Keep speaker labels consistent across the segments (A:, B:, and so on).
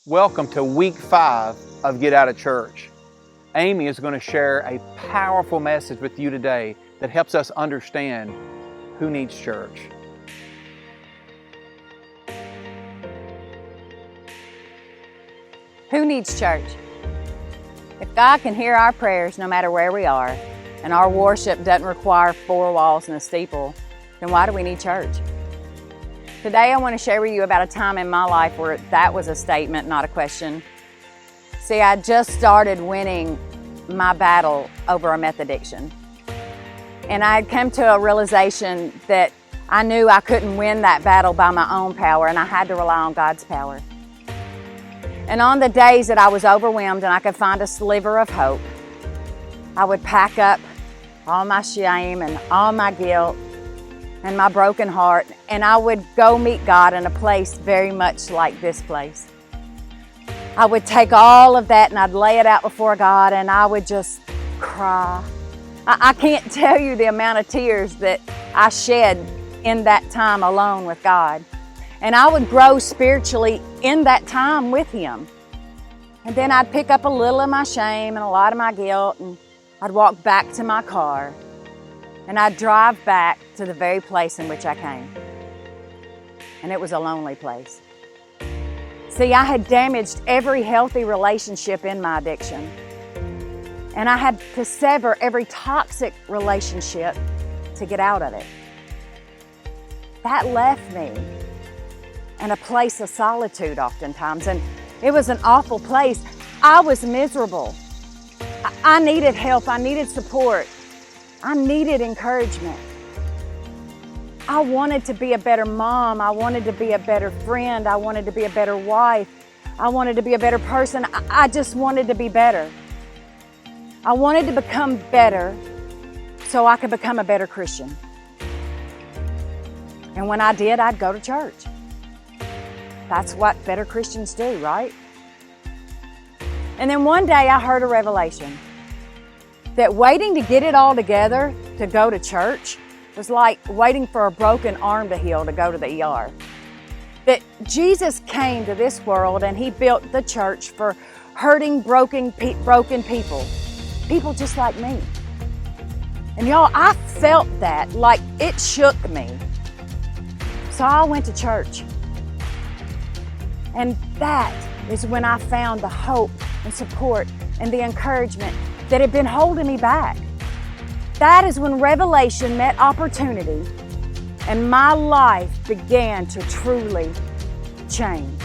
A: Welcome to week 5 of Get Out of Church. Amy is going to share a powerful message with you today that helps us understand who needs church.
B: Who needs church? If God can hear our prayers no matter where we are, and our worship doesn't require 4 walls and a steeple, then why do we need church? Today I want to share with you about a time in my life where that was a statement, not a question. See, I just started winning my battle over a meth addiction. And I had come to a realization that I knew I couldn't win that battle by my own power, and I had to rely on God's power. And on the days that I was overwhelmed and I could find a sliver of hope, I would pack up all my shame and all my guilt and my broken heart, and I would go meet God in a place very much like this place. I would take all of that and I'd lay it out before God, and I would just cry. I can't tell you the amount of tears that I shed in that time alone with God. And I would grow spiritually in that time with Him. And then I'd pick up a little of my shame and a lot of my guilt, and I'd walk back to my car, and I'd drive back to the very place in which I came. And it was a lonely place. See, I had damaged every healthy relationship in my addiction. And I had to sever every toxic relationship to get out of it. That left me in a place of solitude oftentimes, and it was an awful place. I was miserable. I needed help, I needed support, I needed encouragement. I wanted to be a better mom, I wanted to be a better friend, I wanted to be a better wife, I wanted to be a better person. I just wanted to be better. I wanted to become better so I could become a better Christian. And when I did, I'd go to church. That's what better Christians do, right? And then one day I heard a revelation that waiting to get it all together to go to church was like waiting for a broken arm to heal to go to the ER. That Jesus came to this world and He built the church for hurting, broken people. People just like me. And y'all, I felt that like it shook me. So I went to church. And that is when I found the hope and support and the encouragement that had been holding me back. That is when revelation met opportunity and my life began to truly change.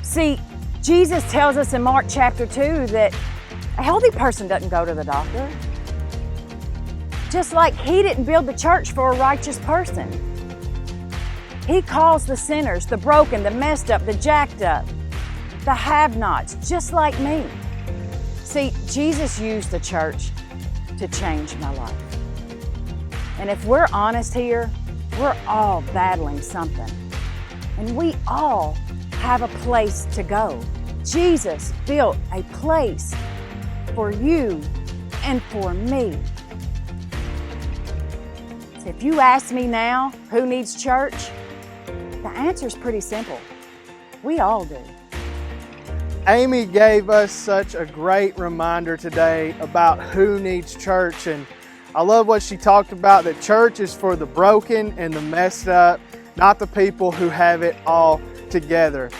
B: See, Jesus tells us in Mark chapter 2 that a healthy person doesn't go to the doctor. Just like He didn't build the church for a righteous person. He calls the sinners, the broken, the messed up, the jacked up, the have-nots, just like me. See, Jesus used the church to change my life. And if we're honest here, we're all battling something. And we all have a place to go. Jesus built a place for you and for me. So if you ask me now, who needs church? The answer is pretty simple. We all do.
C: Amy gave us such a great reminder today about who needs church, and I love what she talked about, that church is for the broken and the messed up, not the people who have it all together.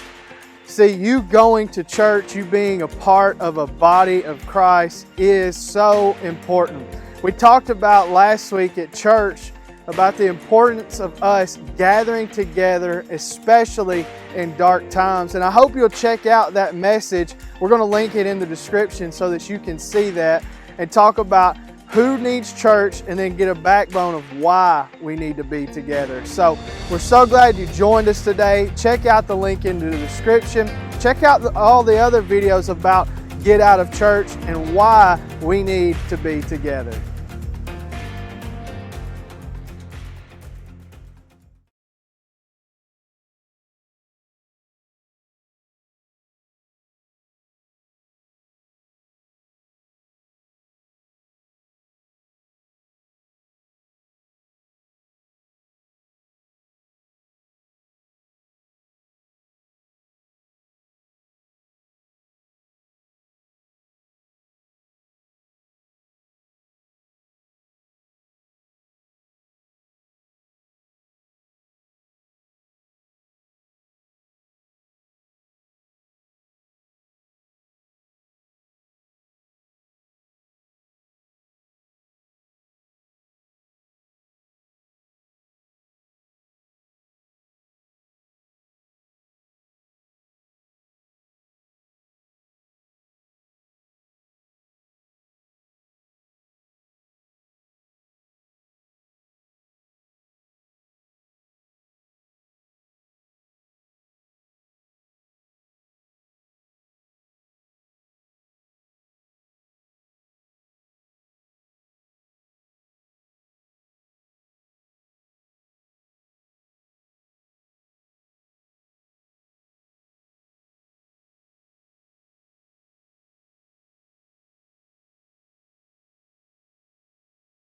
C: See, you going to church, you being a part of a body of Christ is so important. We talked about last week at church about the importance of us gathering together, especially in dark times. And I hope you'll check out that message. We're going to link it in the description so that you can see that and talk about who needs church and then get a backbone of why we need to be together. So we're so glad you joined us today. Check out the link in the description. Check out all the other videos about Get Out of Church and why we need to be together.